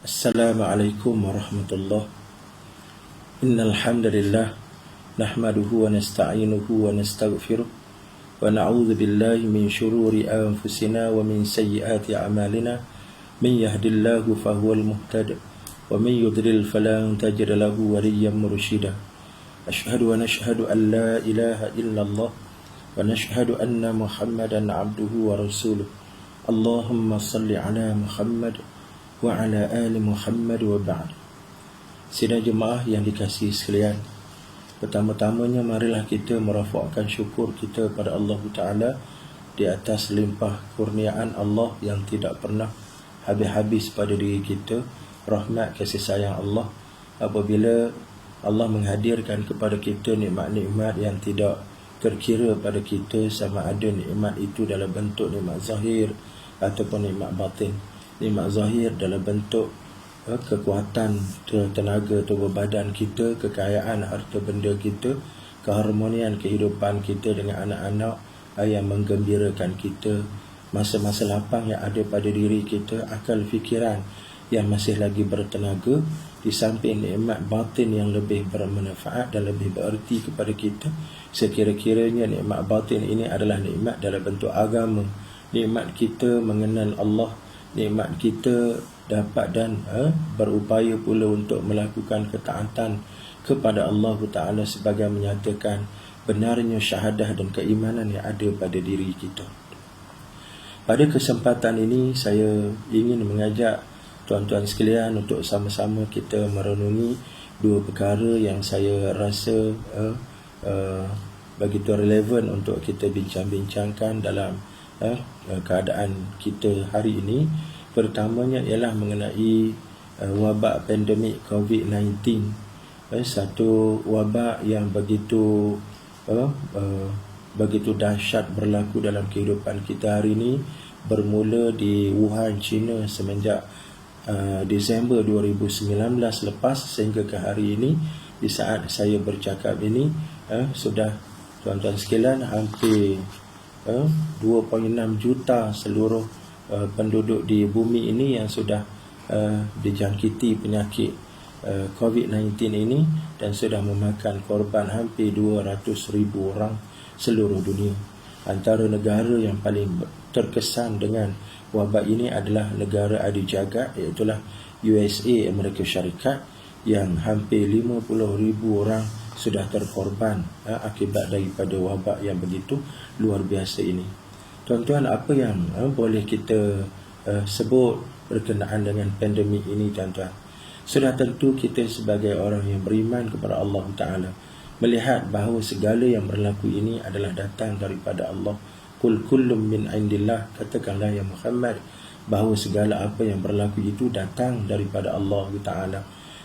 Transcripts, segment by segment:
Assalamualaikum warahmatullahi. Innal hamdalillah nahmaduhu wa nasta'inuhu wa nastaghfiruh wa na'udzu billahi min shururi anfusina wa min sayyiati a'malina. Man yahdihillahu fahuwal muhtadi wa man yudlil falan tajida lahu waliyyan mursyida. Ashhadu an la ilaha illallah wa nashhadu anna Muhammadan 'abduhu wa rasuluh. Allahumma salli ala Muhammad wa ala ali Muhammad wa ba'd. Sidang jemaah yang dikasihi sekalian, pertama-tamanya marilah kita merafakkan syukur kita pada Allah Ta'ala di atas limpah kurniaan Allah yang tidak pernah habis-habis pada diri kita, rahmat kasih sayang Allah, apabila Allah menghadirkan kepada kita nikmat-nikmat yang tidak terkira pada kita, sama ada nikmat itu dalam bentuk nikmat zahir ataupun nikmat batin. Nikmat zahir dalam bentuk kekuatan tenaga tubuh badan kita, kekayaan harta benda kita, keharmonian kehidupan kita dengan anak-anak yang menggembirakan kita, masa-masa lapang yang ada pada diri kita, akal fikiran yang masih lagi bertenaga, di samping nikmat batin yang lebih bermanfaat dan lebih bererti kepada kita. Sekira-kiranya nikmat batin ini adalah nikmat dalam bentuk agama, nikmat kita mengenal Allah, nikmat kita dapat dan berupaya pula untuk melakukan ketaatan kepada Allah Ta'ala sebagai menyatakan benarnya syahadah dan keimanan yang ada pada diri kita. Pada kesempatan ini saya ingin mengajak tuan-tuan sekalian untuk sama-sama kita merenungi dua perkara yang saya rasa begitu relevan untuk kita bincang-bincangkan dalam keadaan kita hari ini. Pertamanya ialah mengenai wabak pandemik COVID-19, satu wabak yang begitu dahsyat berlaku dalam kehidupan kita hari ini, bermula di Wuhan, China semenjak Disember 2019 lepas sehingga ke hari ini. Di saat saya bercakap ini sudah tuan-tuan sekalian hampir 2.6 juta seluruh penduduk di bumi ini yang sudah dijangkiti penyakit COVID-19 ini, dan sudah memakan korban hampir 200,000 orang seluruh dunia. Antara negara yang paling terkesan dengan wabak ini adalah negara adik jagat, iaitulah USA, Amerika Syarikat, yang hampir 50,000 orang sudah terkorban akibat daripada wabak yang begitu luar biasa ini. Tuan-tuan, apa yang boleh kita sebut berkenaan dengan pandemik ini, tuan-tuan? Sudah tentu kita sebagai orang yang beriman kepada Allah Ta'ala melihat bahawa segala yang berlaku ini adalah datang daripada Allah. Kul kullum min indillah, katakanlah ya Muhammad bahawa segala apa yang berlaku itu datang daripada Allah Ta'ala.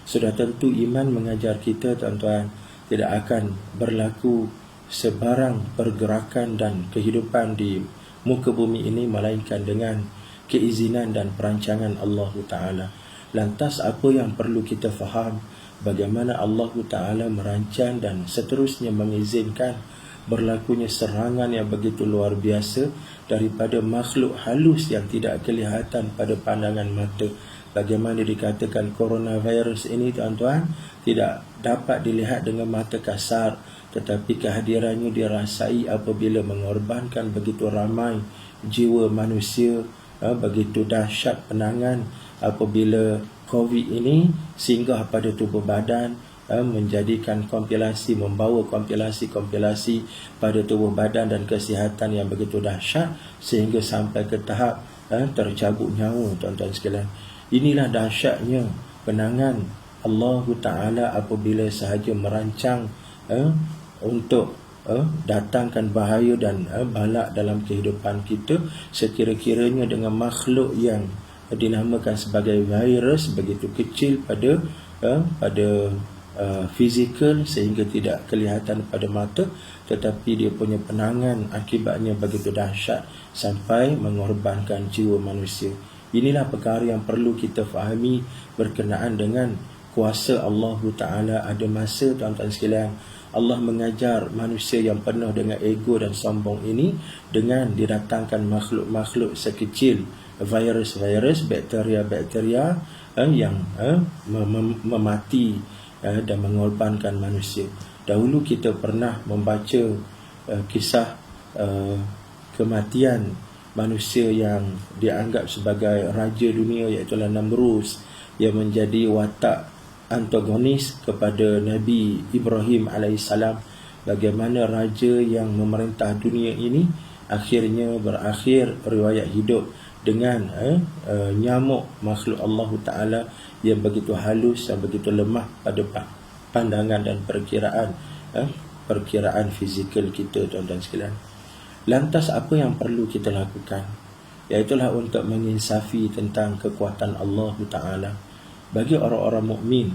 Sudah tentu iman mengajar kita, tuan-tuan, tidak akan berlaku sebarang pergerakan dan kehidupan di muka bumi ini melainkan dengan keizinan dan perancangan Allah Ta'ala. Lantas apa yang perlu kita faham? Bagaimana Allah Ta'ala merancang dan seterusnya mengizinkan berlakunya serangan yang begitu luar biasa daripada makhluk halus yang tidak kelihatan pada pandangan mata. Bagaimana dikatakan coronavirus ini, tuan-tuan, tidak dapat dilihat dengan mata kasar, tetapi kehadirannya dirasai apabila mengorbankan begitu ramai jiwa manusia. Begitu dahsyat penangan apabila COVID ini singgah pada tubuh badan, menjadikan kompilasi, membawa kompilasi pada tubuh badan dan kesihatan yang begitu dahsyat sehingga sampai ke tahap tercabut nyawa, tuan-tuan sekalian. Inilah dahsyatnya penangan Allah Ta'ala apabila sahaja merancang untuk datangkan bahaya dan balak dalam kehidupan kita. Sekira-kiranya dengan makhluk yang dinamakan sebagai virus begitu kecil pada fizikal sehingga tidak kelihatan pada mata, tetapi dia punya penangan akibatnya begitu dahsyat sampai mengorbankan jiwa manusia. Inilah perkara yang perlu kita fahami berkenaan dengan kuasa Allah Ta'ala. Ada masa, tuan-tuan sekalian, Allah mengajar manusia yang penuh dengan ego dan sombong ini dengan didatangkan makhluk-makhluk sekecil virus-virus, bakteria-bakteria yang memati dan mengorbankan manusia. Dahulu kita pernah membaca kisah kematian manusia yang dianggap sebagai raja dunia, iaitu Namrus, yang menjadi watak antagonis kepada Nabi Ibrahim alaihissalam. Bagaimana raja yang memerintah dunia ini akhirnya berakhir riwayat hidup dengan nyamuk makhluk Allah Ta'ala yang begitu halus dan begitu lemah pada pandangan dan perkiraan fizikal kita, tuan-tuan sekalian. Lantas apa yang perlu kita lakukan? Iaitulah untuk menginsafi tentang kekuatan Allah Ta'ala. Bagi orang-orang mukmin,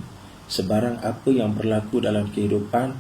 sebarang apa yang berlaku dalam kehidupan,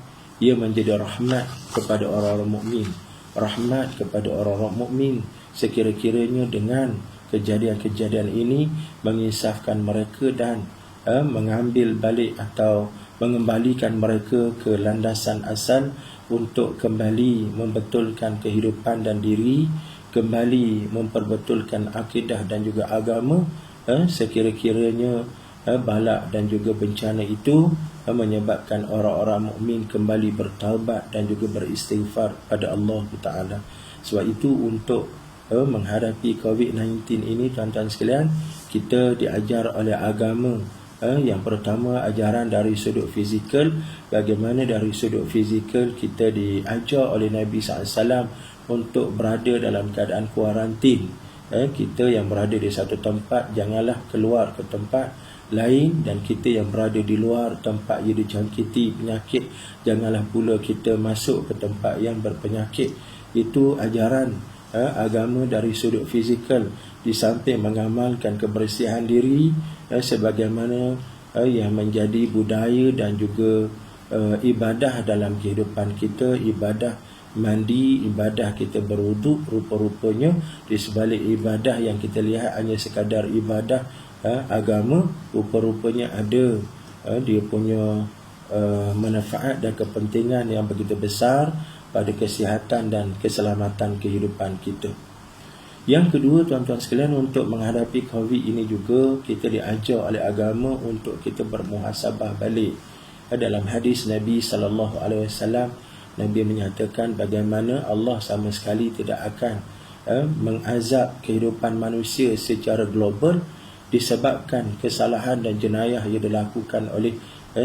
ia menjadi rahmat kepada orang-orang mukmin, rahmat kepada orang-orang mukmin sekira-kiranya dengan kejadian-kejadian ini menginsafkan mereka dan mengambil balik atau mengembalikan mereka ke landasan asal untuk kembali membetulkan kehidupan dan diri, kembali memperbetulkan akidah dan juga agama, sekira-kiranya bala dan juga bencana itu menyebabkan orang-orang mukmin kembali bertaubat dan juga beristighfar pada Allah Ta'ala. Sebab itu untuk menghadapi COVID-19 ini, tuan-tuan sekalian, kita diajar oleh agama. Yang pertama, ajaran dari sudut fizikal. Bagaimana dari sudut fizikal kita diajar oleh Nabi SAW untuk berada dalam keadaan kuarantin. Kita yang berada di satu tempat, janganlah keluar ke tempat lain, dan kita yang berada di luar tempat yang dijangkiti penyakit, janganlah pula kita masuk ke tempat yang berpenyakit. Itu ajaran agama dari sudut fizikal. Di samping mengamalkan kebersihan diri sebagaimana yang menjadi budaya dan juga ibadah dalam kehidupan kita, ibadah mandi, ibadah kita berwuduk, rupa-rupanya di sebalik ibadah yang kita lihat hanya sekadar ibadah agama, rupa-rupanya ada dia punya manfaat dan kepentingan yang begitu besar pada kesihatan dan keselamatan kehidupan kita. Yang kedua, tuan-tuan sekalian, untuk menghadapi COVID ini juga kita diajar oleh agama untuk kita bermuhasabah balik. Dalam hadis Nabi SAW, Nabi menyatakan bagaimana Allah sama sekali tidak akan mengazab kehidupan manusia secara global disebabkan kesalahan dan jenayah yang dilakukan oleh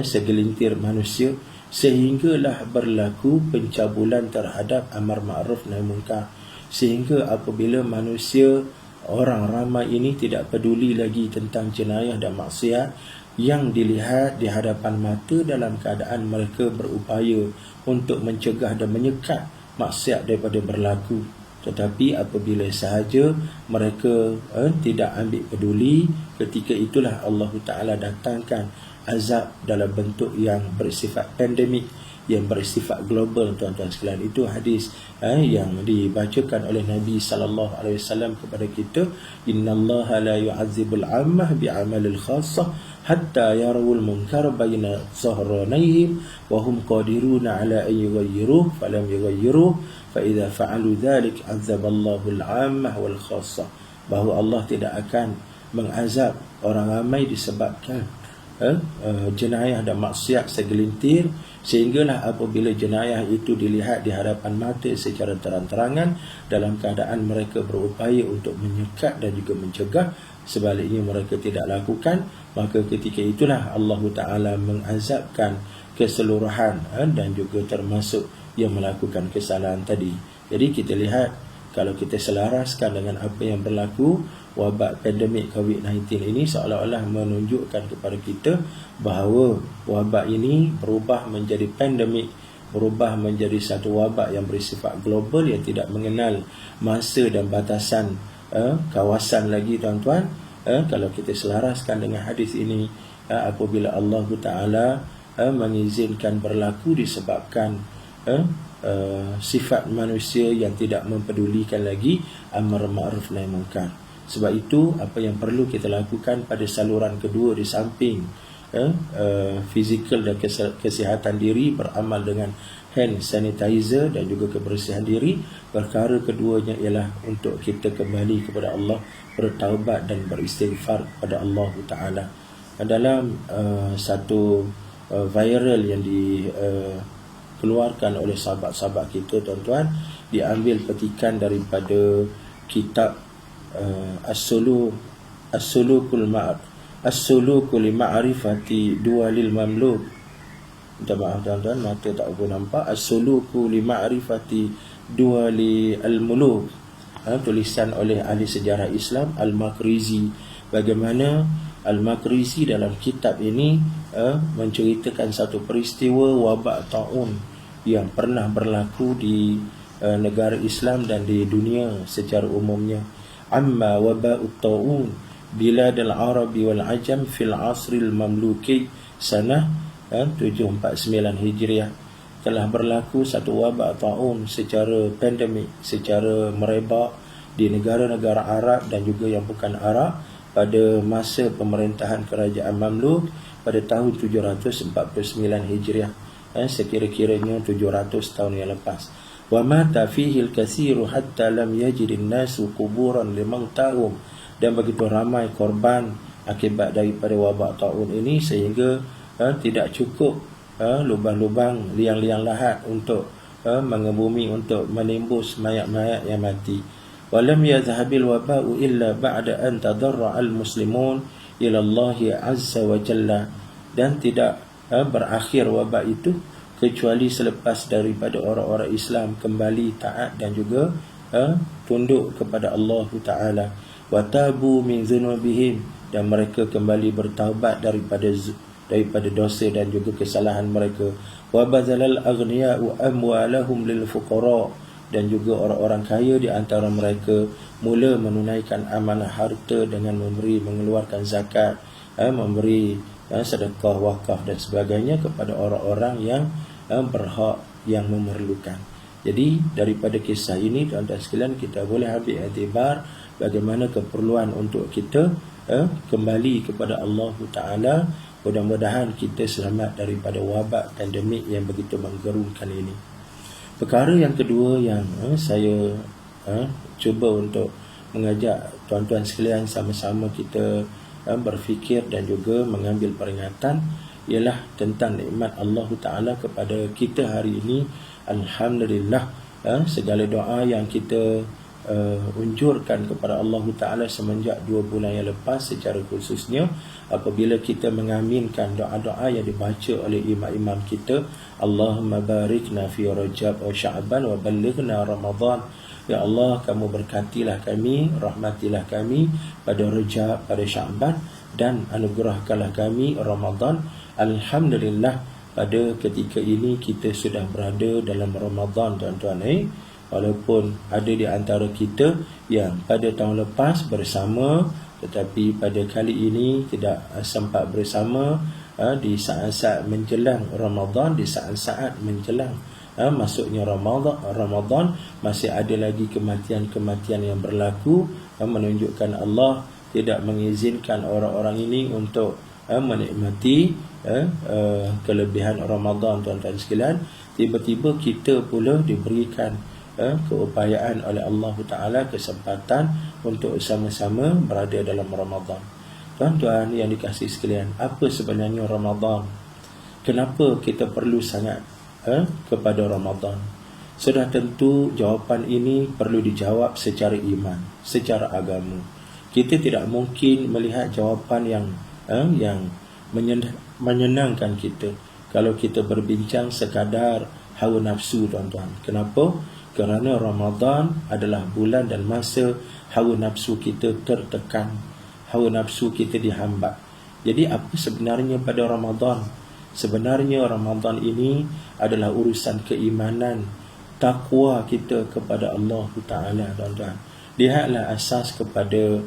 segelintir manusia, sehinggalah berlaku pencabulan terhadap amar ma'ruf nahi munkar. Sehingga apabila manusia, orang ramai ini tidak peduli lagi tentang jenayah dan maksiat yang dilihat di hadapan mata, dalam keadaan mereka berupaya untuk mencegah dan menyekat maksiat daripada berlaku. Tetapi apabila sahaja mereka tidak ambil peduli, ketika itulah Allah Ta'ala datangkan azab dalam bentuk yang bersifat pandemik, yang bersifat global, tuan-tuan sekalian. Itu hadis yang dibacakan oleh Nabi SAW kepada kita. Innallaha la yu'adzibul 'ammah bi'amalil khassah hatta yarawul munkar baina zahranayhim wa hum qadiruna 'ala an yughayyiruhu falam yughayyiruhu fa idza fa'alu dzalik 'azzaballahu al-'ammah wal khassah. Bahawa Allah tidak akan mengazab orang ramai disebabkan jenayah dan maksiat segelintir, sehinggalah apabila jenayah itu dilihat di hadapan mata secara terang-terangan, dalam keadaan mereka berupaya untuk menyekat dan juga mencegah, sebaliknya mereka tidak lakukan, maka ketika itulah Allah Ta'ala mengazabkan keseluruhan dan juga termasuk yang melakukan kesalahan tadi. Jadi kita lihat, kalau kita selaraskan dengan apa yang berlaku, wabak pandemik COVID-19 ini seolah-olah menunjukkan kepada kita bahawa wabak ini berubah menjadi pandemik, berubah menjadi satu wabak yang bersifat global, yang tidak mengenal masa dan batasan kawasan lagi, tuan-tuan. Kalau kita selaraskan dengan hadis ini, apabila Allah Ta'ala mengizinkan berlaku disebabkan sifat manusia yang tidak mempedulikan lagi amar ma'ruf nahi munkar. Sebab itu apa yang perlu kita lakukan pada saluran kedua, di samping fizikal dan kesihatan diri, beramal dengan hand sanitizer dan juga kebersihan diri, perkara keduanya ialah untuk kita kembali kepada Allah, bertaubat dan beristighfar kepada Allah Ta'ala. dalam satu viral yang dikeluarkan oleh sahabat-sahabat kita, tuan-tuan, diambil petikan daripada kitab As-Sulukul Ma'rifati Dualil Mamluk. Minta maaf tuan-tuan, mata tak boleh nampak. As-Suluku li Ma'rifati Duali Al-Muluk, tulisan oleh ahli sejarah Islam Al-Makrizi. Bagaimana Al-Makrizi dalam kitab ini menceritakan satu peristiwa wabak taun yang pernah berlaku di negara Islam dan di dunia secara umumnya. Amma waba'ut taun bilad al-Arabi wal Ajam fil asril mamluki sanah 749 Hijriah. Telah berlaku satu wabak taun secara pandemik, secara merebak di negara-negara Arab dan juga yang bukan Arab pada masa pemerintahan kerajaan Mamluk pada tahun 749 Hijriah, sekira-kiranya 700 tahun yang lepas. Wa mata fihi al-katsiru hatta lam yajid an-nasu quburan limautahum, dan begitu ramai korban akibat daripada wabak taun ini sehingga tidak cukup lubang-lubang liang-liang lahat untuk mengebumi, untuk menimbus mayat-mayat yang mati. Walam yadhhabil waba'u illa ba'da an tadarra al-muslimun ila Allah azza wa jalla, dan tidak berakhir wabak itu kecuali selepas daripada orang-orang Islam kembali taat dan juga tunduk kepada Allah Ta'ala. Wa tabu min dzunubihim, dan mereka kembali bertaubat daripada dosa dan juga kesalahan mereka. Wa bazalal aghniya'u amwalahum lil fuqara, dan juga orang-orang kaya di antara mereka mula menunaikan amanah harta dengan mengeluarkan zakat, memberi sedekah, wakaf dan sebagainya kepada orang-orang yang berhak, yang memerlukan. Jadi daripada kisah ini, tuan-tuan sekalian, kita boleh ambil iktibar bagaimana keperluan untuk kita kembali kepada Allah Ta'ala. Mudah-mudahan kita selamat daripada wabak pandemik yang begitu menggerunkan ini. Perkara yang kedua yang saya cuba untuk mengajak tuan-tuan sekalian sama-sama kita berfikir dan juga mengambil peringatan ialah tentang nikmat Allah Ta'ala kepada kita hari ini. Alhamdulillah, segala doa yang kita unjurkan kepada Allah Ta'ala semenjak 2 bulan yang lepas, secara khususnya apabila kita mengaminkan doa-doa yang dibaca oleh imam-imam kita, Allahumma barikna fi Rajab wa Sya'ban wa ballighna Ramadan. Ya Allah, kamu berkatilah kami, rahmatilah kami pada Rajab, pada Sya'ban, dan anugerahkanlah kami Ramadan. Alhamdulillah, pada ketika ini kita sudah berada dalam Ramadan, tuan-tuan. Walaupun ada di antara kita yang pada tahun lepas bersama, tetapi pada kali ini tidak sempat bersama di saat-saat menjelang Ramadan, di saat-saat menjelang masuknya Ramadan, masih ada lagi kematian-kematian yang berlaku, menunjukkan Allah tidak mengizinkan orang-orang ini untuk menikmati kelebihan Ramadan, tuan-tuan sekalian. Tiba-tiba kita pula diberikan keupayaan oleh Allah Ta'ala, kesempatan untuk sama-sama berada dalam Ramadan. Tuan-tuan yang dikasihi sekalian, apa sebenarnya Ramadan? Kenapa kita perlu sangat kepada Ramadan? Sudah tentu jawapan ini perlu dijawab secara iman, secara agama. Kita tidak mungkin melihat jawapan yang menyenangkan kita kalau kita berbincang sekadar hawa nafsu, tuan-tuan. Kenapa? Kerana Ramadan adalah bulan dan masa hawa nafsu kita tertekan, hawa nafsu kita dihambat. Jadi apa sebenarnya pada Ramadan? Sebenarnya Ramadan ini adalah urusan keimanan, takwa kita kepada Allah Ta'ala, tuan-tuan. Lihatlah asas kepada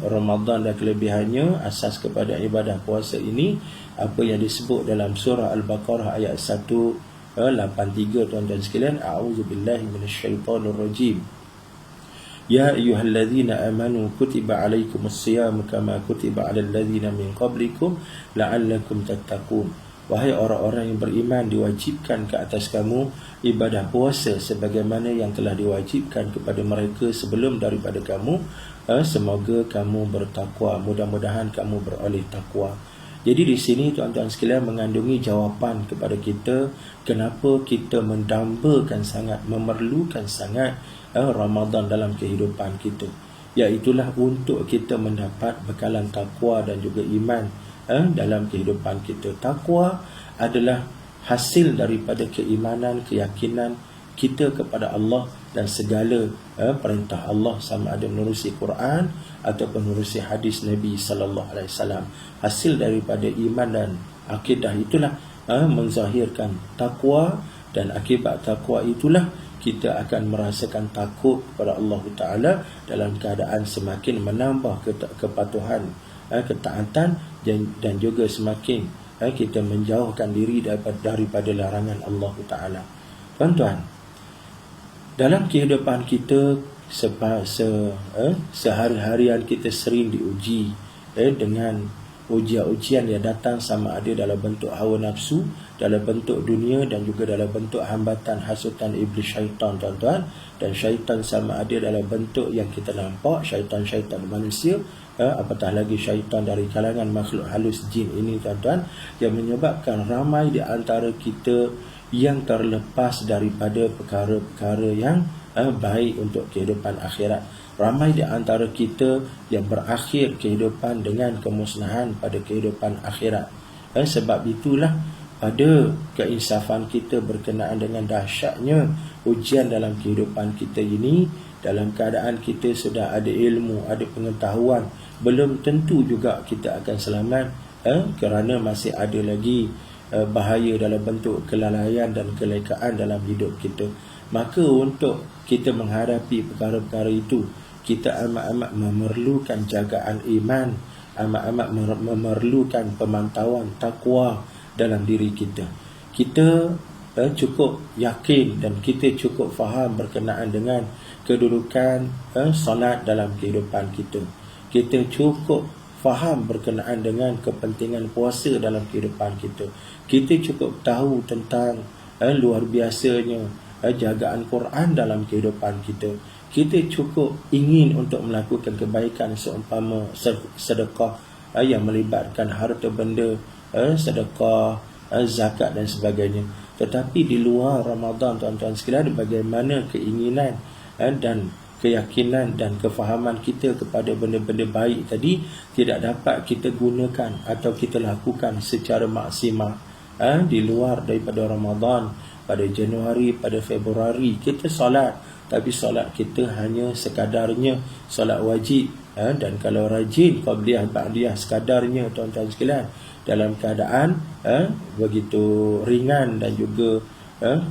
Ramadan dan kelebihannya, asas kepada ibadah puasa ini, apa yang disebut dalam surah Al-Baqarah ayat 183, tuan-tuan sekalian. A'udzubillahi minasyaitonir rajim. Ya ayyuhalladzina amanu kutiba alaikumus siyam kama kutiba alal ladzina min qablikum la'allakum tattaqun. wahai orang-orang yang beriman, diwajibkan ke atas kamu ibadah puasa sebagaimana yang telah diwajibkan kepada mereka sebelum daripada kamu. Semoga kamu bertakwa, mudah-mudahan kamu beroleh takwa. Jadi di sini tuan-tuan sekalian mengandungi jawapan kepada kita kenapa kita mendambakan sangat, memerlukan sangat Ramadan dalam kehidupan kita. Iaitulah untuk kita mendapat bekalan takwa dan juga iman dalam kehidupan kita. Takwa adalah hasil daripada keimanan, keyakinan kita kepada Allah dan segala perintah Allah, sama ada menerusi Quran ataupun menerusi hadis Nabi sallallahu alaihi wasallam. Hasil daripada iman dan akidah itulah menzahirkan takwa, dan akibat takwa itulah kita akan merasakan takut kepada Allah Taala dalam keadaan semakin menambah kepatuhan, ketaatan, dan juga semakin kita menjauhkan diri daripada larangan Allah Taala. Tuan-tuan, dalam kehidupan kita sehari-harian kita sering diuji dengan ujian-ujian yang datang, sama ada dalam bentuk hawa nafsu, dalam bentuk dunia, dan juga dalam bentuk hambatan hasutan iblis syaitan, tuan-tuan. Dan syaitan sama ada dalam bentuk yang kita nampak, syaitan-syaitan manusia, apatah lagi syaitan dari kalangan makhluk halus jin ini, tuan-tuan, yang menyebabkan ramai di antara kita yang terlepas daripada perkara-perkara yang baik untuk kehidupan akhirat. Ramai di antara kita yang berakhir kehidupan dengan kemusnahan pada kehidupan akhirat. Sebab itulah pada keinsafan kita berkenaan dengan dahsyatnya ujian dalam kehidupan kita ini, dalam keadaan kita sudah ada ilmu, ada pengetahuan, belum tentu juga kita akan selamat, kerana masih ada lagi bahaya dalam bentuk kelalaian dan kelekaan dalam hidup kita. Maka untuk kita menghadapi perkara-perkara itu, kita amat-amat memerlukan jagaan iman, amat-amat memerlukan pemantauan takwa dalam diri kita. Kita cukup yakin dan kita cukup faham berkenaan dengan kedudukan solat dalam kehidupan kita. Kita cukup faham berkenaan dengan kepentingan puasa dalam kehidupan kita. Kita cukup tahu tentang luar biasanya jagaan Quran dalam kehidupan kita. Kita cukup ingin untuk melakukan kebaikan seumpama sedekah yang melibatkan harta benda, sedekah, zakat dan sebagainya. Tetapi di luar Ramadan, tuan-tuan sekalian, bagaimana keinginan dan keyakinan dan kefahaman kita kepada benda-benda baik tadi tidak dapat kita gunakan atau kita lakukan secara maksimal di luar daripada Ramadan. Pada Januari, pada Februari kita solat, tapi solat kita hanya sekadarnya solat wajib, dan kalau rajin qabliyah ba'diyah sekadarnya, tuan-tuan sekalian, dalam keadaan begitu ringan dan juga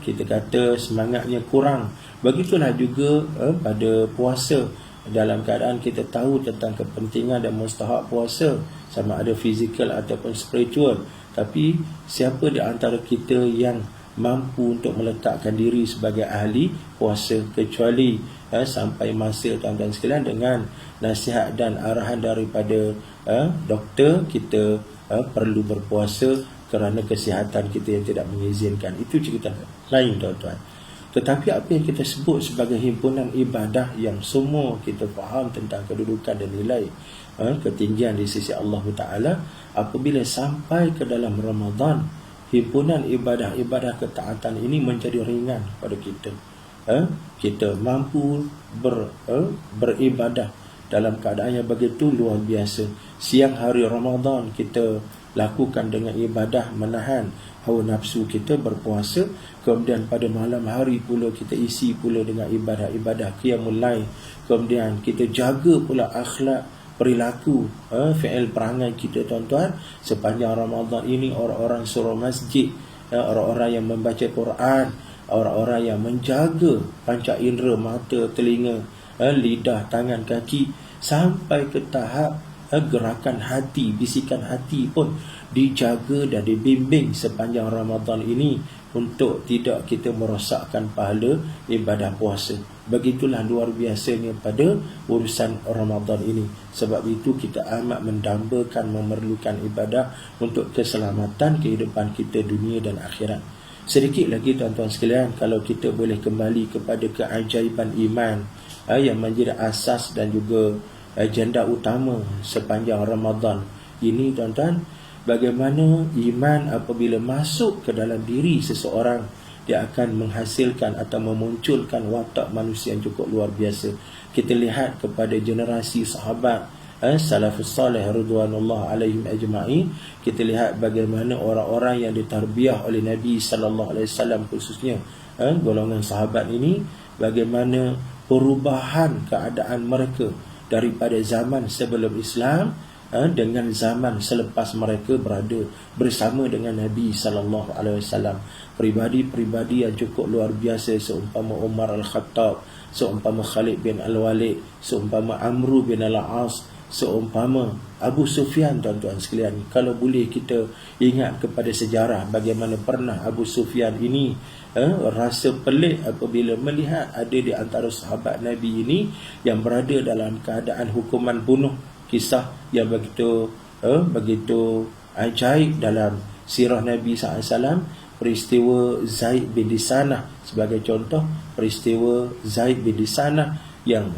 kita kata semangatnya kurang. Begitulah juga pada puasa, dalam keadaan kita tahu tentang kepentingan dan mustahak puasa, sama ada fizikal ataupun spiritual, tapi siapa di antara kita yang mampu untuk meletakkan diri sebagai ahli puasa, kecuali sampai masa, tuan-tuan sekalian, dengan nasihat dan arahan daripada doktor, kita perlu berpuasa kerana kesihatan kita yang tidak mengizinkan. Itu cerita lain, tuan-tuan. Tetapi apa yang kita sebut sebagai himpunan ibadah yang semua kita faham tentang kedudukan dan nilai ketinggian di sisi Allah Ta'ala, apabila sampai ke dalam Ramadan, himpunan ibadah-ibadah ketaatan ini menjadi ringan pada kita. Kita mampu beribadah dalam keadaan yang begitu luar biasa. Siang hari Ramadan kita lakukan dengan ibadah, menahan hawa nafsu kita, berpuasa. Kemudian pada malam hari pula kita isi pula dengan ibadah-ibadah qiyamul lail. Kemudian kita jaga pula akhlak, perilaku, fi'il perangai kita, tuan-tuan. Sepanjang Ramadan ini orang-orang surau masjid, orang-orang yang membaca Quran, orang-orang yang menjaga panca indera, mata, telinga, lidah, tangan, kaki, sampai ke tahap gerakan hati, bisikan hati pun dijaga dan dibimbing sepanjang Ramadan ini untuk tidak kita merosakkan pahala ibadah puasa. Begitulah luar biasanya pada urusan Ramadan ini. Sebab itu kita amat mendambakan, memerlukan ibadah untuk keselamatan kehidupan kita dunia dan akhirat. Sedikit lagi tuan-tuan sekalian, kalau kita boleh kembali kepada keajaiban iman yang menjadi asas dan juga agenda utama sepanjang Ramadan ini, tuan-tuan, bagaimana iman apabila masuk ke dalam diri seseorang, dia akan menghasilkan atau memunculkan watak manusia yang cukup luar biasa. Kita lihat kepada generasi sahabat salafus salih radhiyallahu alaihim ajma'in, kita lihat bagaimana orang-orang yang ditarbiah oleh Nabi sallallahu alaihi wasallam, khususnya golongan sahabat ini, bagaimana perubahan keadaan mereka daripada zaman sebelum Islam dengan zaman selepas mereka berada bersama dengan Nabi sallallahu alaihi wasallam. Pribadi-pribadi yang cukup luar biasa, seumpama Umar Al-Khattab, seumpama Khalid bin Al-Walid, seumpama Amru bin Al-As, seumpama Abu Sufyan, tuan-tuan sekalian. Kalau boleh kita ingat kepada sejarah bagaimana pernah Abu Sufyan ini rasa pelik apabila melihat ada di antara sahabat Nabi ini yang berada dalam keadaan hukuman bunuh. Kisah yang begitu ajaib dalam sirah Nabi SAW, peristiwa Zaid bin Disanah sebagai contoh. Peristiwa Zaid bin Disanah yang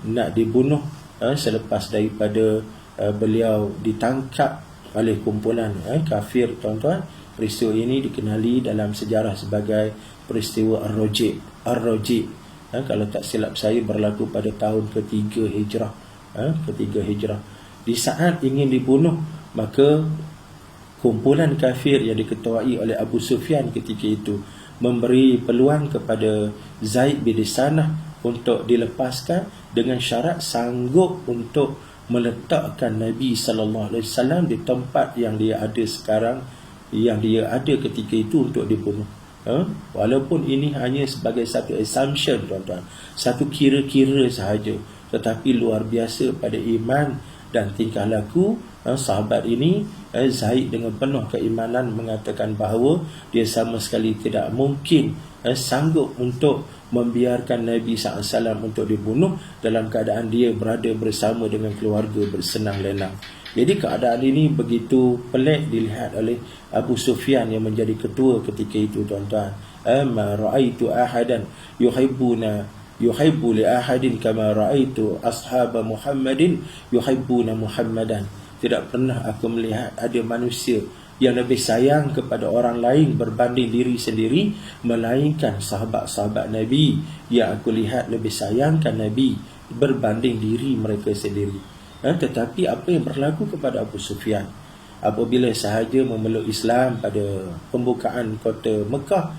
nak dibunuh selepas daripada beliau ditangkap oleh kumpulan kafir, tuan-tuan. Peristiwa ini dikenali dalam sejarah sebagai peristiwa Ar-Raji'. Kalau tak silap saya berlaku pada tahun ketiga Hijrah. Di saat ingin dibunuh, maka kumpulan kafir yang diketuai oleh Abu Sufyan ketika itu memberi peluang kepada Zaid bin Disanah untuk dilepaskan dengan syarat sanggup untuk meletakkan Nabi sallallahu alaihi wasallam di tempat yang dia ada sekarang, yang dia ada ketika itu, untuk dibunuh. Walaupun ini hanya sebagai satu assumption, tuan-tuan, satu kira-kira sahaja, tetapi luar biasa pada iman dan tingkah laku sahabat ini. Zaid dengan penuh keimanan mengatakan bahawa dia sama sekali tidak mungkin sanggup untuk membiarkan Nabi SAW untuk dibunuh dalam keadaan dia berada bersama dengan keluarga bersenang lenang. Jadi keadaan ini begitu pelik dilihat oleh Abu Sufyan yang menjadi ketua ketika itu, tuan-tuan. Ma ra'aitu ahadan yuhibbu li ahadin kama ra'aitu ashab Muhammadin yuhibbuna Muhammadan. Tidak pernah aku melihat ada manusia yang lebih sayang kepada orang lain berbanding diri sendiri melainkan sahabat-sahabat Nabi yang aku lihat lebih sayangkan Nabi berbanding diri mereka sendiri. Tetapi apa yang berlaku kepada Abu Sufyan apabila sahaja memeluk Islam pada pembukaan kota Mekah,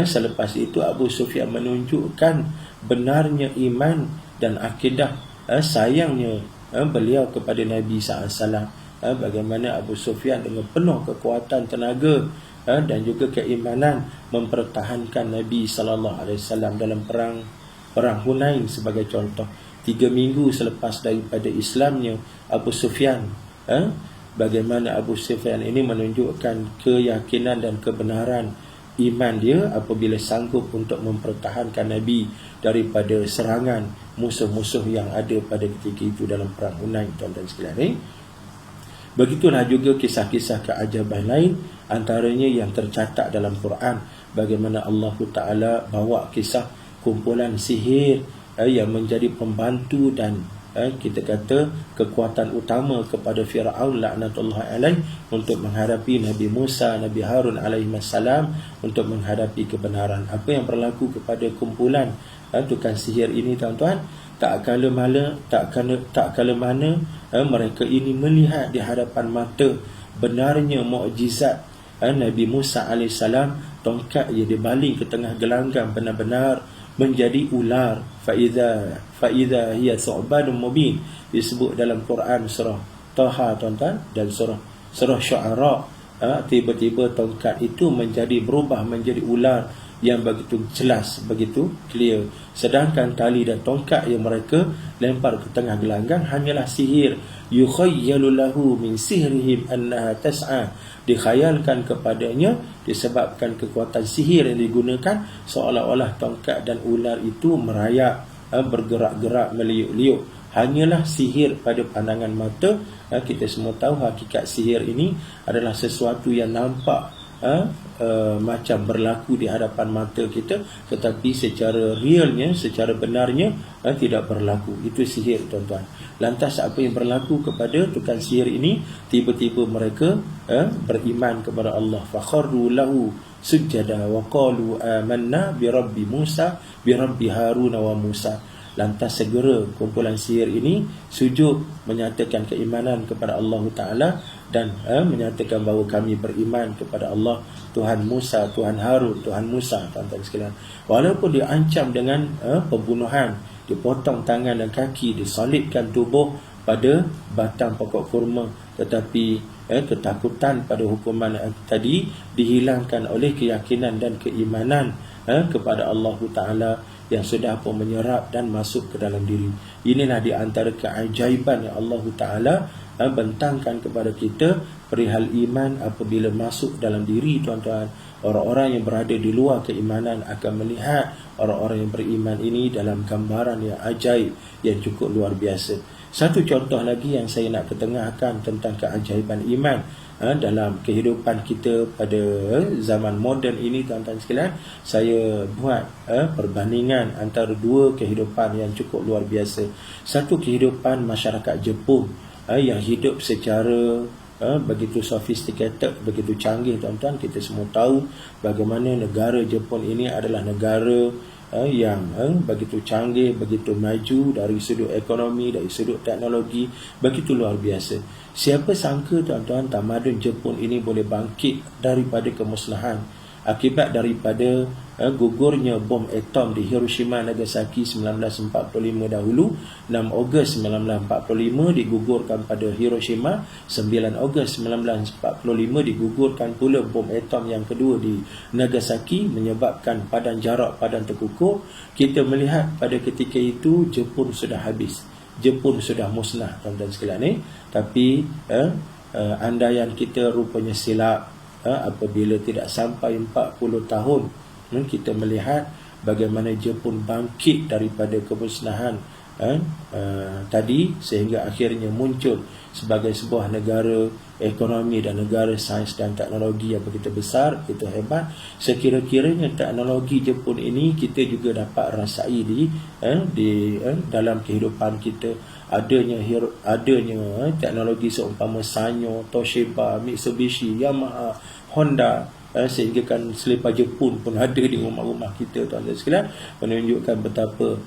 selepas itu Abu Sufyan menunjukkan benarnya iman dan akidah sayangnya beliau kepada Nabi SAW. Bagaimana Abu Sufyan dengan penuh kekuatan tenaga dan juga keimanan mempertahankan Nabi SAW dalam perang Hunain sebagai contoh. 3 minggu selepas daripada Islamnya Abu Sufyan, bagaimana Abu Sufyan ini menunjukkan keyakinan dan kebenaran iman dia apabila sanggup untuk mempertahankan Nabi daripada serangan musuh-musuh yang ada pada ketika itu dalam perang Hunain, tuan-tuan sekalian. Begitulah juga kisah-kisah keajaiban lain, antaranya yang tercatat dalam Quran, bagaimana Allah Ta'ala bawa kisah kumpulan sihir yang menjadi pembantu dan kita kata kekuatan utama kepada Fir'aun laknatullah alaih untuk menghadapi Nabi Musa, Nabi Harun alaihi salam, untuk menghadapi kebenaran. Apa yang berlaku kepada kumpulan tukang sihir ini, tuan-tuan, tak kala mana mereka ini melihat di hadapan mata benarnya mukjizat Nabi Musa AS, tongkat ia dibaling ke tengah gelanggang benar-benar menjadi ular. Fa'idha hiya thu'banun mubin, disebut dalam Quran surah Taha, tuan-tuan, dan surah Syu'ara. Tiba-tiba tongkat itu berubah menjadi ular yang begitu jelas, begitu clear. Sedangkan tali dan tongkat yang mereka lempar ke tengah gelanggang hanyalah sihir. Yukhayyalu lahu min sihrihim annaha tas'a. Dikhayalkan kepadanya disebabkan kekuatan sihir yang digunakan, seolah-olah tongkat dan ular itu merayap, bergerak-gerak, meliuk-liuk. Hanyalah sihir pada pandangan mata. Kita semua tahu hakikat sihir ini adalah sesuatu yang nampak macam berlaku di hadapan mata kita, tetapi secara realnya, secara benarnya tidak berlaku. Itu sihir, tuan-tuan. Lantas apa yang berlaku kepada tukang sihir ini? Tiba-tiba mereka beriman kepada Allah. Fakharru lahu sujada wa qalu amanna bi rabbi Musa bi rabbi Harun wa Musa. Lantas segera kumpulan sihir ini sujud menyatakan keimanan kepada Allah Ta'ala dan menyatakan bahawa kami beriman kepada Allah, Tuhan Musa, Tuhan Harun, Tuhan Musa, tuan-tuan sekalian. Walaupun diancam dengan pembunuhan, dipotong tangan dan kaki, disalibkan tubuh pada batang pokok kurma, tetapi ketakutan pada hukuman tadi dihilangkan oleh keyakinan dan keimanan kepada Allah Ta'ala yang sudah pun menyerap dan masuk ke dalam diri. Inilah di antara keajaiban yang Allah Ta'ala bentangkan kepada kita perihal iman apabila masuk dalam diri, tuan-tuan. Orang-orang yang berada di luar keimanan akan melihat orang-orang yang beriman ini dalam gambaran yang ajaib, yang cukup luar biasa. Satu contoh lagi yang saya nak ketengahkan tentang keajaiban iman dalam kehidupan kita pada zaman moden ini, tuan-tuan sekalian. Saya buat perbandingan antara dua kehidupan yang cukup luar biasa. Satu kehidupan masyarakat Jepun yang hidup secara begitu sophisticated, begitu canggih, tuan-tuan. Kita semua tahu bagaimana negara Jepun ini adalah negara yang begitu canggih, begitu maju dari sudut ekonomi, dari sudut teknologi, begitu luar biasa. Siapa sangka, tuan-tuan, tamadun Jepun ini boleh bangkit daripada kemusnahan akibat daripada gugurnya bom atom di Hiroshima Nagasaki 1945 dahulu. 6 Ogos 1945 digugurkan pada Hiroshima, 9 Ogos 1945 digugurkan pula bom atom yang kedua di Nagasaki, menyebabkan padan jarak, padan terkukur. Kita melihat pada ketika itu Jepun sudah habis, Jepun sudah musnah, tuan-tuan sekalian. Tapi andaian kita rupanya silap apabila tidak sampai 40 tahun kita melihat bagaimana Jepun bangkit daripada kemusnahan tadi, sehingga akhirnya muncul sebagai sebuah negara ekonomi dan negara sains dan teknologi yang begitu besar, begitu hebat. Sekira-kiranya teknologi Jepun ini kita juga dapat rasai di dalam kehidupan kita. Adanya teknologi seumpama Sanyo, Toshiba, Mitsubishi, Yamaha, Honda, sehingga kan selipar Jepun pun ada di rumah-rumah kita, tuan-tuan sekalian, menunjukkan betapa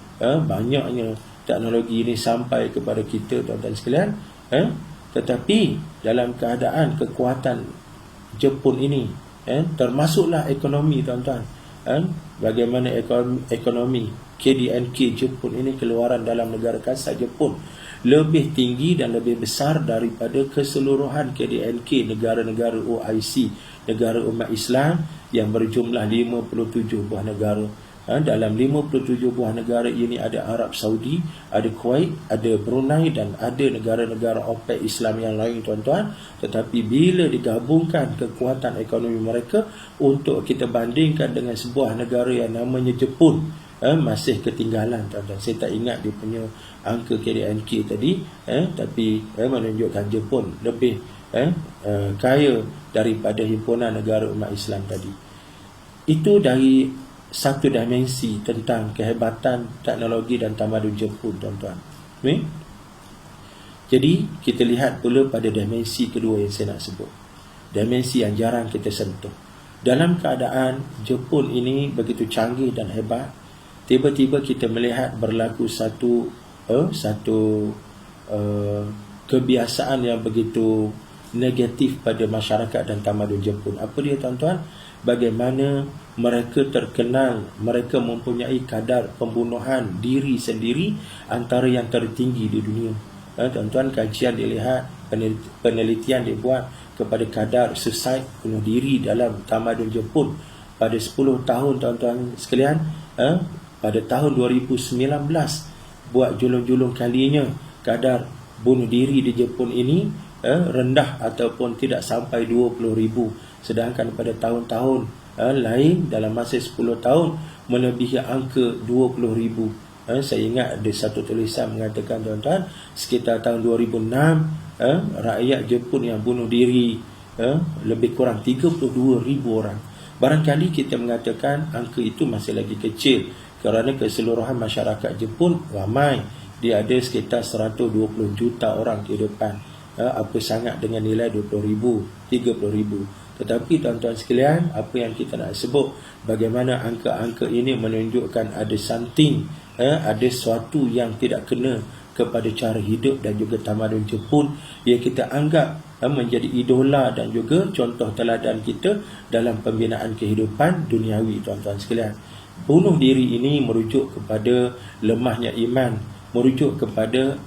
banyaknya teknologi ini sampai kepada kita, tuan-tuan sekalian. Tetapi dalam keadaan kekuatan Jepun ini, termasuklah ekonomi, tuan-tuan. Bagaimana ekonomi KDNK Jepun ini, keluaran dalam negara kasar Jepun, lebih tinggi dan lebih besar daripada keseluruhan KDNK negara-negara OIC, negara umat Islam yang berjumlah 57 buah negara. Dalam 57 buah negara ini ada Arab Saudi, ada Kuwait, ada Brunei dan ada negara-negara OPEC Islam yang lain, tuan-tuan. Tetapi bila digabungkan kekuatan ekonomi mereka untuk kita bandingkan dengan sebuah negara yang namanya Jepun, masih ketinggalan, tuan-tuan. Saya tak ingat dia punya angka KDNK tadi, tapi menunjukkan Jepun lebih kaya daripada himpunan negara umat Islam tadi. Itu dari satu dimensi tentang kehebatan teknologi dan tamadun Jepun, tuan-tuan. Jadi kita lihat pula pada dimensi kedua yang saya nak sebut, dimensi yang jarang kita sentuh. Dalam keadaan Jepun ini begitu canggih dan hebat, tiba-tiba kita melihat berlaku satu kebiasaan yang begitu negatif pada masyarakat dan tamadun Jepun. Apa dia, tuan-tuan? Bagaimana mereka terkenal, mereka mempunyai kadar pembunuhan diri sendiri antara yang tertinggi di dunia. Tuan-tuan, kajian dilihat, penelitian dibuat kepada kadar suicide, bunuh diri dalam tamadun Jepun. pada 10 tahun tuan-tuan sekalian, pada tahun 2019 buat julung-julung kalinya kadar bunuh diri di Jepun ini rendah ataupun tidak sampai 20,000, sedangkan pada tahun-tahun lain dalam masa 10 tahun melebihi angka 20,000. Saya ingat ada satu tulisan mengatakan tuan-tuan, sekitar tahun 2006 rakyat Jepun yang bunuh diri lebih kurang 32,000 orang. Barangkali kita mengatakan angka itu masih lagi kecil kerana keseluruhan masyarakat Jepun ramai. Dia ada sekitar 120 juta orang kehidupan. Apa sangat dengan nilai 20,000, 30,000. Tetapi tuan-tuan sekalian, apa yang kita nak sebut, bagaimana angka-angka ini menunjukkan ada something, ada sesuatu yang tidak kena kepada cara hidup dan juga tamadun Jepun yang kita anggap menjadi idola dan juga contoh teladan kita dalam pembinaan kehidupan duniawi tuan-tuan sekalian. Bunuh diri ini merujuk kepada lemahnya iman, merujuk kepada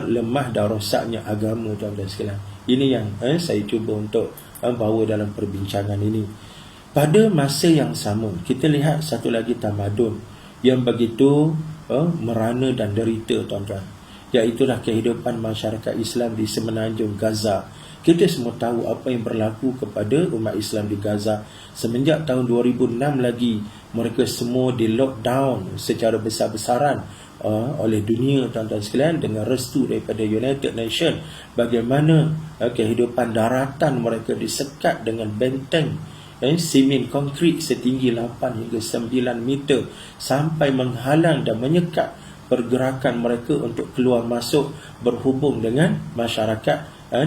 lemah dan rosaknya agama tuan-tuan sekalian. Ini yang saya cuba untuk bawa dalam perbincangan ini. Pada masa yang sama, kita lihat satu lagi tamadun yang begitu merana dan derita tuan-tuan, iaitulah kehidupan masyarakat Islam di semenanjung Gaza. Kita semua tahu apa yang berlaku kepada umat Islam di Gaza. Semenjak tahun 2006 lagi, mereka semua di lockdown secara besar-besaran oleh dunia tuan-tuan sekalian dengan restu daripada United Nations. Bagaimana kehidupan daratan mereka disekat dengan benteng simen konkrit setinggi 8 hingga 9 meter sampai menghalang dan menyekat pergerakan mereka untuk keluar masuk berhubung dengan masyarakat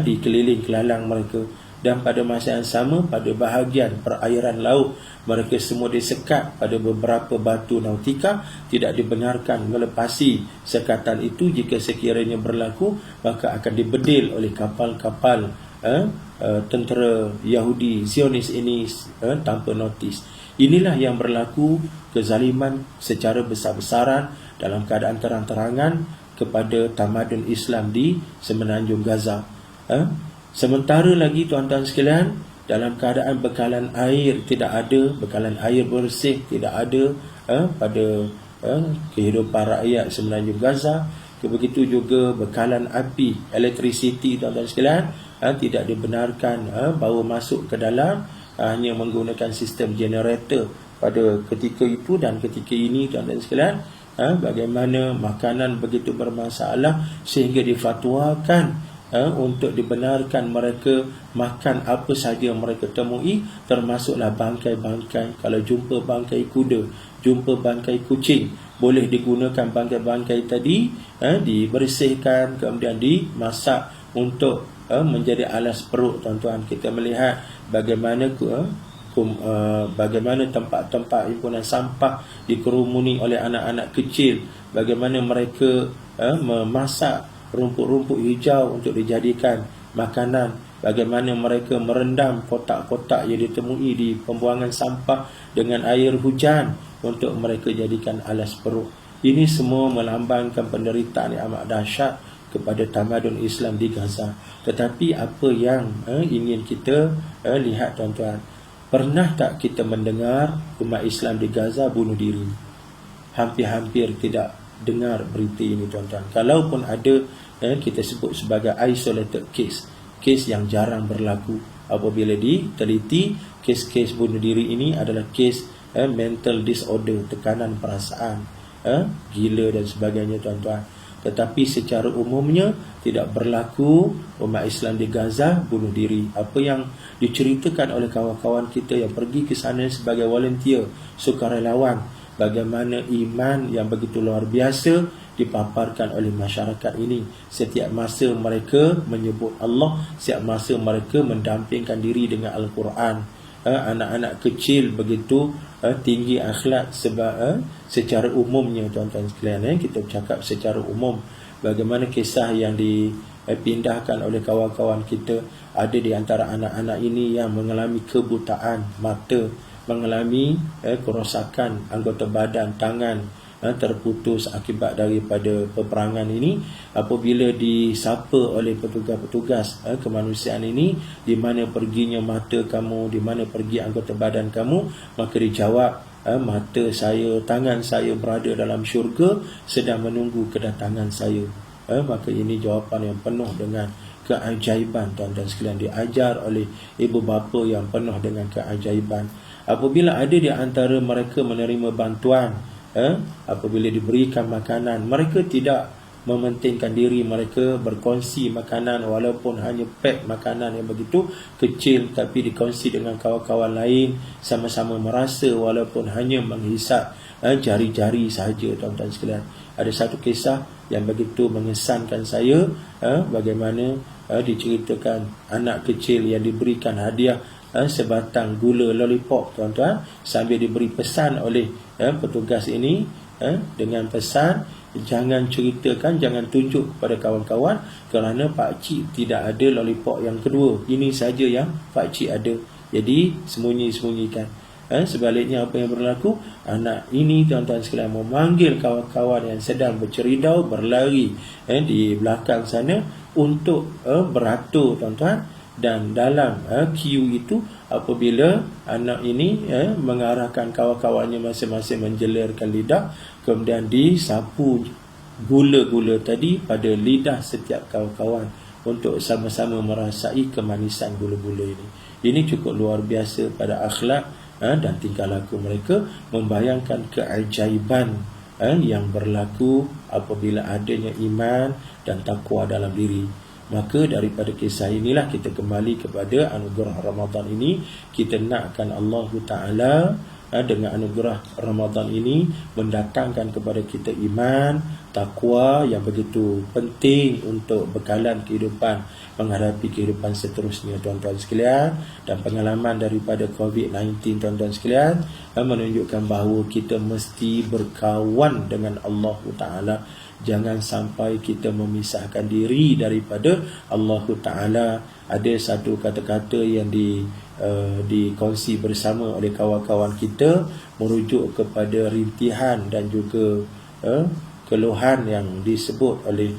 di keliling kelalang mereka. Dan pada masa yang sama, pada bahagian perairan laut, mereka semua disekat pada beberapa batu nautika. Tidak dibenarkan melepasi sekatan itu. Jika sekiranya berlaku, maka akan dibedil oleh kapal-kapal tentera Yahudi Zionis ini tanpa notis. Inilah yang berlaku, kezaliman secara besar-besaran dalam keadaan terang-terangan kepada tamadun Islam di semenanjung Gaza. Sementara lagi tuan-tuan sekalian, dalam keadaan bekalan air tidak ada, bekalan air bersih tidak ada pada kehidupan rakyat semenanjung Gaza. Begitu juga bekalan api, elektrisiti tuan-tuan sekalian tidak dibenarkan bawa masuk ke dalam, hanya menggunakan sistem generator pada ketika itu dan ketika ini tuan-tuan sekalian. Bagaimana makanan begitu bermasalah sehingga difatwakan untuk dibenarkan mereka makan apa saja mereka temui, termasuklah bangkai-bangkai. Kalau jumpa bangkai kuda, jumpa bangkai kucing, boleh digunakan bangkai-bangkai tadi, dibersihkan kemudian dimasak untuk menjadi alas perut tuan-tuan. Kita melihat bagaimana bagaimana tempat-tempat himpunan sampah dikerumuni oleh anak-anak kecil, bagaimana mereka memasak rumput-rumput hijau untuk dijadikan makanan, bagaimana mereka merendam kotak-kotak yang ditemui di pembuangan sampah dengan air hujan untuk mereka jadikan alas perut. Ini semua melambangkan penderitaan yang amat dahsyat kepada tamadun Islam di Gaza. Tetapi apa yang ingin kita lihat tuan-tuan, pernah tak kita mendengar umat Islam di Gaza bunuh diri? Hampir-hampir tidak dengar berita ini tuan-tuan. Kalaupun ada, kita sebut sebagai isolated case, kes yang jarang berlaku. Apabila diteliti, kes-kes bunuh diri ini adalah kes mental disorder, tekanan perasaan, gila dan sebagainya tuan-tuan. Tetapi secara umumnya tidak berlaku umat Islam di Gaza bunuh diri. Apa yang diceritakan oleh kawan-kawan kita yang pergi ke sana sebagai volunteer, sukarelawan, bagaimana iman yang begitu luar biasa dipaparkan oleh masyarakat ini. Setiap masa mereka menyebut Allah, setiap masa mereka mendampingkan diri dengan Al-Quran. Anak-anak kecil begitu tinggi akhlak secara umumnya tuan-tuan sekalian. Kita bercakap secara umum, bagaimana kisah yang dipindahkan oleh kawan-kawan kita. Ada di antara anak-anak ini yang mengalami kebutaan mata, mengalami kerosakan anggota badan, tangan, terputus akibat daripada peperangan ini, apabila disapa oleh petugas-petugas kemanusiaan ini, di mana perginya mata kamu, di mana pergi anggota badan kamu, maka dijawab, mata saya, tangan saya berada dalam syurga sedang menunggu kedatangan saya. Maka ini jawapan yang penuh dengan keajaiban, tuan-tuan sekalian, diajar oleh ibu bapa yang penuh dengan keajaiban. Apabila ada di antara mereka menerima bantuan, apabila diberikan makanan, mereka tidak mementingkan diri mereka berkongsi makanan, walaupun hanya pack makanan yang begitu kecil, tapi dikongsi dengan kawan-kawan lain, sama-sama merasa walaupun hanya menghisap jari-jari sahaja, tuan-tuan sekalian. Ada satu kisah yang begitu mengesankan saya, bagaimana diceritakan anak kecil yang diberikan hadiah sebatang gula lollipop, tuan-tuan, sambil diberi pesan oleh petugas ini, dengan pesan, jangan ceritakan, jangan tunjuk kepada kawan-kawan kerana pakcik tidak ada lollipop yang kedua, ini saja yang pakcik ada. Jadi sembunyi-sembunyikan. Sebaliknya apa yang berlaku, anak ini, tuan-tuan sekalian, memanggil kawan-kawan yang sedang berceridau, berlari di belakang sana untuk beratur, tuan-tuan. Dan dalam queue itu, apabila anak ini mengarahkan kawan-kawannya masing-masing menjelirkan lidah, kemudian disapu gula-gula tadi pada lidah setiap kawan-kawan untuk sama-sama merasai kemanisan gula-gula ini. Ini cukup luar biasa pada akhlak dan tingkah laku mereka, membayangkan keajaiban yang berlaku apabila adanya iman dan takwa dalam diri. Maka daripada kisah inilah kita kembali kepada anugerah Ramadan ini. Kita nakkan Allah Ta'ala dengan anugerah Ramadan ini mendatangkan kepada kita iman, takwa yang begitu penting untuk bekalan kehidupan menghadapi kehidupan seterusnya, tuan-tuan sekalian. Dan pengalaman daripada COVID-19, tuan-tuan sekalian, menunjukkan bahawa kita mesti berkawan dengan Allah Ta'ala. Jangan sampai kita memisahkan diri daripada Allah Ta'ala. Ada satu kata-kata yang dikongsi bersama oleh kawan-kawan kita, merujuk kepada rintihan dan juga keluhan yang disebut oleh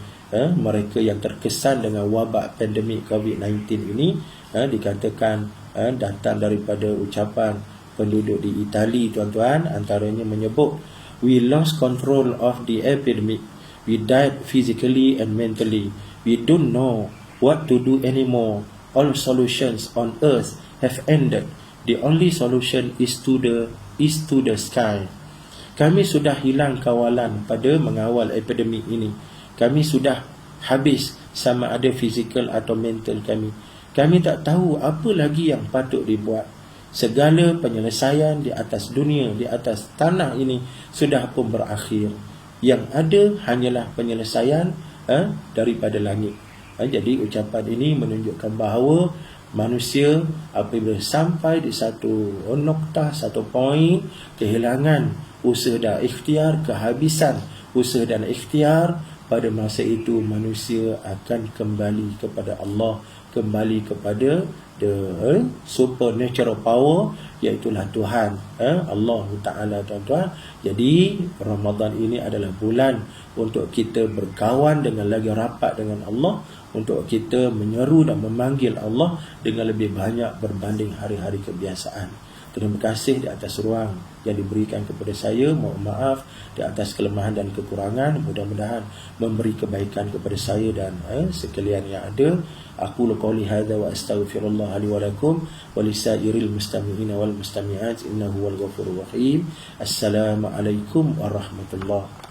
mereka yang terkesan dengan wabak pandemik COVID-19 ini. Dikatakan datang daripada ucapan penduduk di Itali, tuan-tuan. Antaranya menyebut, we lost control of the epidemic. We died physically and mentally. We don't know what to do anymore. All solutions on earth have ended. The only solution is to the sky. Kami sudah hilang kawalan pada mengawal epidemik ini. Kami sudah habis sama ada fizikal atau mental kami. Kami tak tahu apa lagi yang patut dibuat. Segala penyelesaian di atas dunia, di atas tanah ini sudah pun berakhir. Yang ada hanyalah penyelesaian daripada langit. Jadi ucapan ini menunjukkan bahawa manusia apabila sampai di satu noktah, satu poin kehilangan usaha dan ikhtiar, kehabisan usaha dan ikhtiar, pada masa itu manusia akan kembali kepada Allah, kembali kepada the supernatural power, iaitulah Tuhan Allah Ta'ala, tuan-tuan. Jadi Ramadan ini adalah bulan untuk kita berkawan dengan lagi rapat dengan Allah, untuk kita menyeru dan memanggil Allah dengan lebih banyak berbanding hari-hari kebiasaan. Terima kasih di atas ruang yang diberikan kepada saya. Mohon maaf di atas kelemahan dan kekurangan. Mudah-mudahan memberi kebaikan kepada saya dan sekalian yang ada. Aku qouli hadza wa astaghfirullah li wa lakum wa lisairil mustami'in wal mustami'at innahu wal ghafurur rahim. Assalamualaikum warahmatullahi